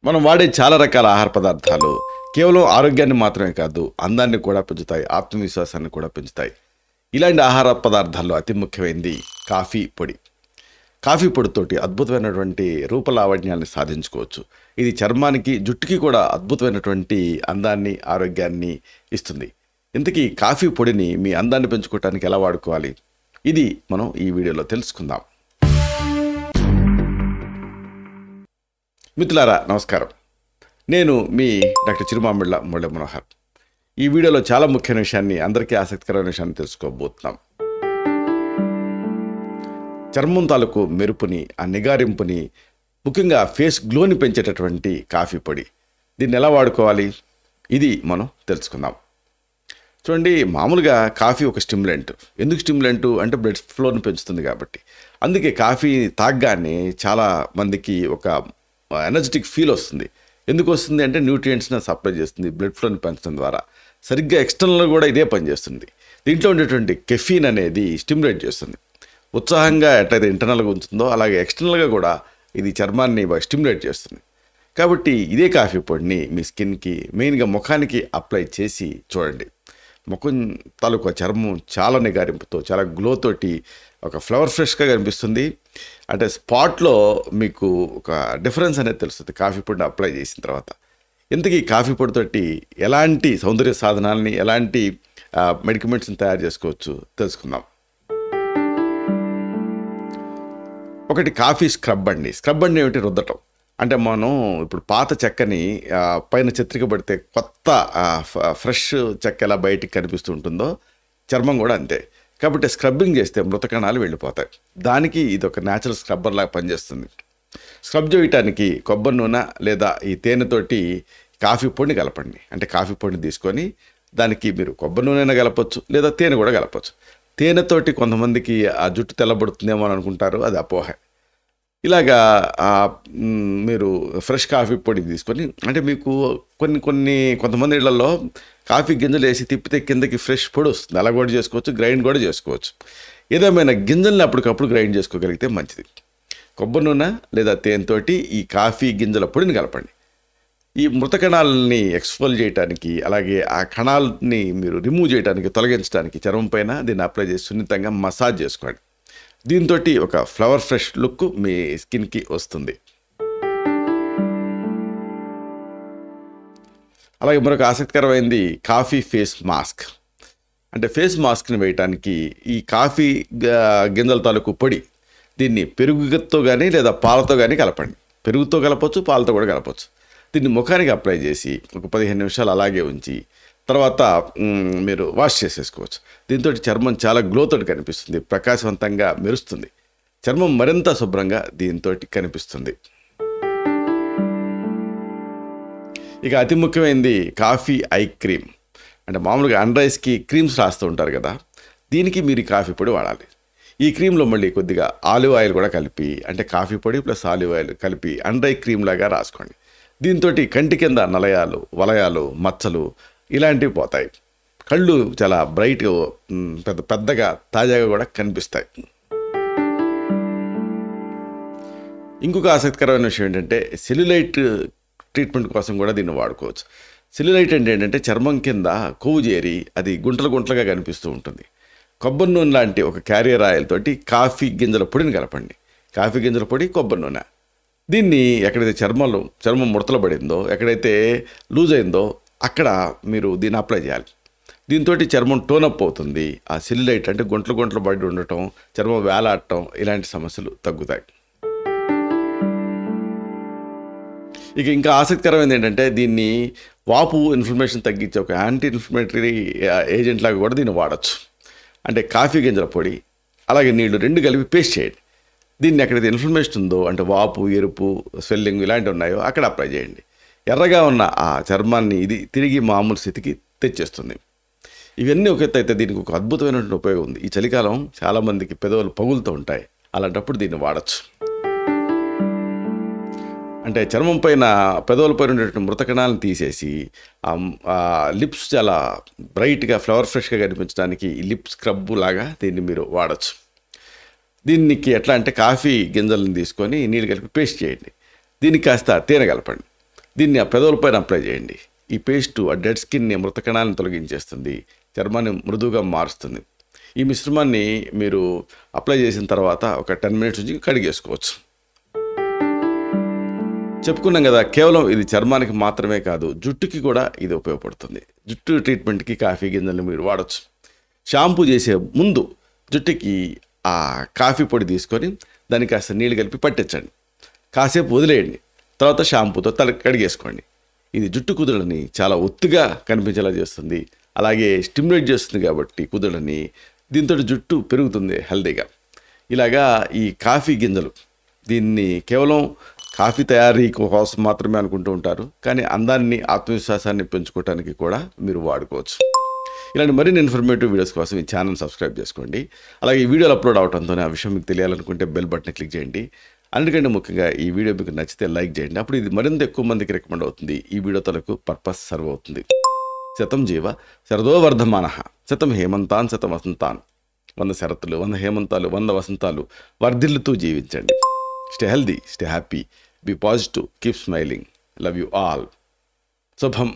మనం వాడే చాలా రకాల ఆహార పదార్థాలు కేవలం ఆరోగ్యాన్ని మాత్రమే కాదు, అందాన్ని కూడా పెంచుతాయి, ఆత్మవిశ్వాసాన్ని కూడా పెంచుతాయి. ఇలాంటి ఆహార పదార్థాల్లో అతి ముఖ్యమైనది కాఫీ పొడి. కాఫీ పొడితోటి అద్భుతమైనటువంటి రూపలావణ్యాన్ని సాధించుకోవచ్చు. ఇది చర్మానికి, జుట్టుకి కూడా అద్భుతమైనటువంటి అందాన్ని, ఆరోగ్యాన్ని ఇస్తుంది. ఇంతకీ కాఫీ పొడిని మీ అందాన్ని పెంచుకోవడానికి ఎలా వాడుకోవాలి, ఇది మనం ఈ వీడియోలో తెలుసుకుందాం. మిత్రులారా నమస్కారం, నేను మీ డాక్టర్ చిరుమామిళ్ళ మురళీ మనోహర్. ఈ వీడియోలో చాలా ముఖ్యమైన విషయాన్ని, అందరికీ ఆసక్తికరమైన విషయాన్ని తెలుసుకోబోతున్నాం. చర్మం తాలూకు మెరుపుని, ఆ నిగారింపుని, ముఖ్యంగా ఫేస్ గ్లోని పెంచేటటువంటి కాఫీ పొడి. దీన్ని ఎలా వాడుకోవాలి, ఇది మనం తెలుసుకుందాం. చూడండి, మామూలుగా కాఫీ ఒక స్టిమ్యులెంట్. ఎందుకు స్టిమ్యులెంట్ అంటే బ్లడ్ ఫ్లోని పెంచుతుంది కాబట్టి. అందుకే కాఫీ తాగగానే చాలా మందికి ఒక ఎనర్జెటిక్ ఫీల్ వస్తుంది. ఎందుకు వస్తుంది అంటే న్యూట్రియంట్స్ని సప్లై చేస్తుంది, బ్లడ్ ఫ్లోని పెంచడం ద్వారా. సరిగ్గా ఎక్స్టర్నల్గా కూడా ఇదే పనిచేస్తుంది. దీంట్లో ఉండేటువంటి కెఫీన్ అనేది స్టిమ్యులేట్ చేస్తుంది. ఉత్సాహంగా ఎట్లయితే ఇంటర్నల్గా ఉంచుతుందో అలాగే ఎక్స్టర్నల్గా కూడా ఇది చర్మాన్ని స్టిమ్యులేట్ చేస్తుంది. కాబట్టి ఇదే కాఫీ పొడిని మీ స్కిన్కి, మెయిన్గా ముఖానికి అప్లై చేసి చూడండి. ముఖం తాలూకు చర్మం చాలా నిగారింపుతో, చాలా గ్లోతోటి ఒక ఫ్లవర్ ఫ్రెష్గా కనిపిస్తుంది. అంటే స్పాట్లో మీకు ఒక డిఫరెన్స్ అనేది తెలుస్తుంది కాఫీ పొడిని అప్లై చేసిన తర్వాత. ఇంతకీ కాఫీ పొడితోటి ఎలాంటి సౌందర్య సాధనాలని, ఎలాంటి మెడికమెంట్స్ని తయారు చేసుకోవచ్చు తెలుసుకుందాం. ఒకటి కాఫీ స్క్రబ్ అండి. స్క్రబ్ అంటే ఏమిటి? రుద్దటం. అంటే మనం ఇప్పుడు పాత చెక్కని పైన చిత్రిక పడితే కొత్త ఫ్రెష్ చెక్క ఎలా బయటికి కనిపిస్తూ ఉంటుందో చర్మం కూడా అంతే. కాబట్టి స్క్రబ్బింగ్ చేస్తే మృత కణాలు వెళ్ళిపోతాయి. దానికి ఇది ఒక న్యాచురల్ స్క్రబ్బర్ లాగా పనిచేస్తుంది. స్క్రబ్ చేయటానికి కొబ్బరి నూనె లేదా ఈ తేనెతోటి కాఫీ పొడిని కలపండి. అంటే కాఫీ పొడిని తీసుకొని దానికి మీరు కొబ్బరి నూనె కలపచ్చు, లేదా తేనె కూడా కలపచ్చు. తేనెతోటి కొంతమందికి ఆ జుట్టు తెల్లబడుతుందేమో అని అనుకుంటారు, అది అపోహ. ఇలాగా మీరు ఫ్రెష్ కాఫీ పొడి తీసుకొని, అంటే మీకు కొంతమంది ఇళ్లలో కాఫీ గింజలు వేసి తిప్పితే కిందకి ఫ్రెష్ పొడి వస్తుంది. అలా కూడా చేసుకోవచ్చు, గ్రైండ్ కూడా చేసుకోవచ్చు. ఏదేమైనా గింజల్ని అప్పటికప్పుడు గ్రైండ్ చేసుకోగలిగితే మంచిది. కొబ్బరి నూనె లేదా తేనెతోటి ఈ కాఫీ గింజల పొడిని కలపండి. ఈ మృత కణాలని ఎక్స్ఫోల్ చేయడానికి, అలాగే ఆ కణాలని మీరు రిమూవ్ చేయడానికి, తొలగించడానికి చర్మం పైన దీన్ని అప్లై చేసి సున్నితంగా మసాజ్ చేసుకోండి. దీంతో ఒక ఫ్లవర్ ఫ్రెష్ లుక్ మీ స్కిన్కి వస్తుంది. అలాగే మరొక ఆసక్తికరమైనది కాఫీ ఫేస్ మాస్క్. అంటే ఫేస్ మాస్క్ని వేయటానికి ఈ కాఫీ గింజల తాలూకు పొడి, దీన్ని పెరుగుతో కానీ లేదా పాలతో కానీ కలపండి. పెరుగుతో కలపచ్చు, పాలతో కూడా కలపచ్చు. దీన్ని ముఖానికి అప్లై చేసి ఒక 15 నిమిషాలు అలాగే ఉంచి తర్వాత మీరు వాష్ చేసేసుకోవచ్చు. దీంతో చర్మం చాలా గ్లోతో కనిపిస్తుంది, ప్రకాశవంతంగా మెరుస్తుంది. చర్మం మరింత శుభ్రంగా దీంతో కనిపిస్తుంది. ఇక అతి ముఖ్యమైనది కాఫీ ఐ క్రీమ్. అంటే మామూలుగా అండర్ ఐస్కి క్రీమ్స్ రాస్తూ ఉంటారు కదా, దీనికి మీరు కాఫీ పొడి వాడాలి. ఈ క్రీమ్లో మళ్ళీ కొద్దిగా ఆలివ్ ఆయిల్ కూడా కలిపి, అంటే కాఫీ పొడి ప్లస్ ఆలివ్ ఆయిల్ కలిపి అండర్ ఐ క్రీమ్ లాగా రాసుకోండి. దీంతో కంటి కింద నలయాలు, వలయాలు, మచ్చలు ఇలాంటివి పోతాయి. కళ్ళు చాలా బ్రైట్గా, పెద్దగా, తాజాగా కూడా కనిపిస్తాయి. ఇంకొక ఆసక్తికరమైన విషయం ఏంటంటే సెల్యులైట్ ట్రీట్మెంట్ కోసం కూడా దీన్ని వాడుకోవచ్చు. సెల్యులైట్ అంటే ఏంటంటే చర్మం కింద కొవ్వు చేరి అది గుంటలు గుంటలుగా కనిపిస్తూ ఉంటుంది. కొబ్బరి నూనె లాంటి ఒక క్యారియర్ ఆయిల్ తోటి కాఫీ గింజల పొడిని కలపండి. కాఫీ గింజల పొడి, కొబ్బరి నూనె. దీన్ని ఎక్కడైతే చర్మం ముడతలు పడిందో, ఎక్కడైతే లూజ్ అయిందో అక్కడ మీరు దీన్ని అప్లై చేయాలి. దీంతో చర్మం టోనప్ అవుతుంది. ఆ సెల్యులైట్ అంటే గుంటలు పడి ఉండటం, చర్మం వేలాడటం, ఇలాంటి సమస్యలు తగ్గుతాయి. ఇక ఇంకా ఆసక్తికరమైనది ఏంటంటే దీన్ని వాపు ఇన్ఫ్లమేషన్ తగ్గించే ఒక యాంటీ ఇన్ఫ్లమేటరీ ఏజెంట్ లాగా కూడా దీన్ని వాడచ్చు. అంటే కాఫీ గింజల పొడి అలాగే నీళ్లు 2 కలిపి పేస్ట్ చేయండి. దీన్ని ఎక్కడైతే ఇన్ఫ్లమేషన్ ఉందో, అంటే వాపు, ఎరుపు, స్వెల్లింగ్ ఇలాంటివి ఉన్నాయో అక్కడ అప్లై చేయండి. ఎర్రగా ఉన్న ఆ చర్మాన్ని ఇది తిరిగి మామూలు స్థితికి తెచ్చేస్తుంది. ఇవన్నీ ఒక ఎత్తు అయితే దీనికి ఒక అద్భుతమైనటువంటి ఉపయోగం ఉంది. ఈ చలికాలం చాలామందికి పెదవులు పగులుతూ ఉంటాయి, అలాంటప్పుడు దీన్ని వాడచ్చు. అంటే చర్మం పైన, పెదవుల పైన ఉండేటువంటి మృత కణాలను తీసేసి లిప్స్ చాలా బ్రైట్గా, ఫ్లవర్ ఫ్రెష్గా కనిపించడానికి ఈ లిప్ స్క్రబ్ లాగా దీన్ని మీరు వాడచ్చు. దీనికి ఎట్లా అంటే కాఫీ గింజలను తీసుకొని నీళ్ళు కలిపి పేస్ట్ చేయండి. దీనికి కాస్త తేనె కలపండి. దీన్ని ఆ పెదవులపైన అప్లై చేయండి. ఈ పేస్టు ఆ డెడ్ స్కిన్ని, మృత కణాలను తొలగించేస్తుంది, చర్మాన్ని మృదువుగా మారుస్తుంది. ఈ మిశ్రమాన్ని మీరు అప్లై చేసిన తర్వాత ఒక 10 మినిట్స్ నుంచి కడిగేసుకోవచ్చు. చెప్పుకున్నాం కదా, కేవలం ఇది చర్మానికి మాత్రమే కాదు, జుట్టుకి కూడా ఇది ఉపయోగపడుతుంది. జుట్టు ట్రీట్మెంట్కి కాఫీ గింజలను మీరు వాడచ్చు. షాంపూ చేసే ముందు జుట్టుకి ఆ కాఫీ పొడి తీసుకొని దానికి కాస్త నీళ్ళు కలిపి పట్టించండి, కాసేపు వదిలేయండి, తర్వాత షాంపూతో కడిగేసుకోండి. ఇది జుట్టు కుదుళ్ళని చాలా ఒత్తుగా కనిపించేలా చేస్తుంది, అలాగే స్టిమ్యులేట్ చేస్తుంది. కాబట్టి కుదుళ్ళని దీంతో జుట్టు పెరుగుతుంది హెల్దీగా. ఇలాగా ఈ కాఫీ గింజలు, దీన్ని కేవలం కాఫీ తయారీ కోసం మాత్రమే అనుకుంటూ ఉంటారు, కానీ అందాన్ని, ఆత్మవిశ్వాసాన్ని పెంచుకోవడానికి కూడా మీరు వాడుకోవచ్చు. ఇలాంటి మరిన్ని ఇన్ఫర్మేటివ్ వీడియోస్ కోసం ఈ ఛానల్ సబ్స్క్రైబ్ చేసుకోండి. అలాగే ఈ వీడియోలు అప్లోడ్ అవడంతోనే ఆ విషయం మీకు తెలియాలనుకుంటే బెల్ బటన్ క్లిక్ చేయండి. అన్నిటికంటే ముఖ్యంగా ఈ వీడియో మీకు నచ్చితే లైక్ చేయండి. అప్పుడు ఇది మరింత ఎక్కువ మందికి రికమెండ్ అవుతుంది. ఈ వీడియో తలకు పర్పస్ సర్వ్ అవుతుంది. శతం జీవ శరదో వర్ధమానః, శతం హేమంతాన్ శతం వసంతాన్. 100 శరత్తులు, 100 హేమంతాలు, 100 వసంతాలు వర్ధిల్లుతూ జీవించండి. Stay healthy, stay happy, be positive, keep smiling. Love you all. శుభం.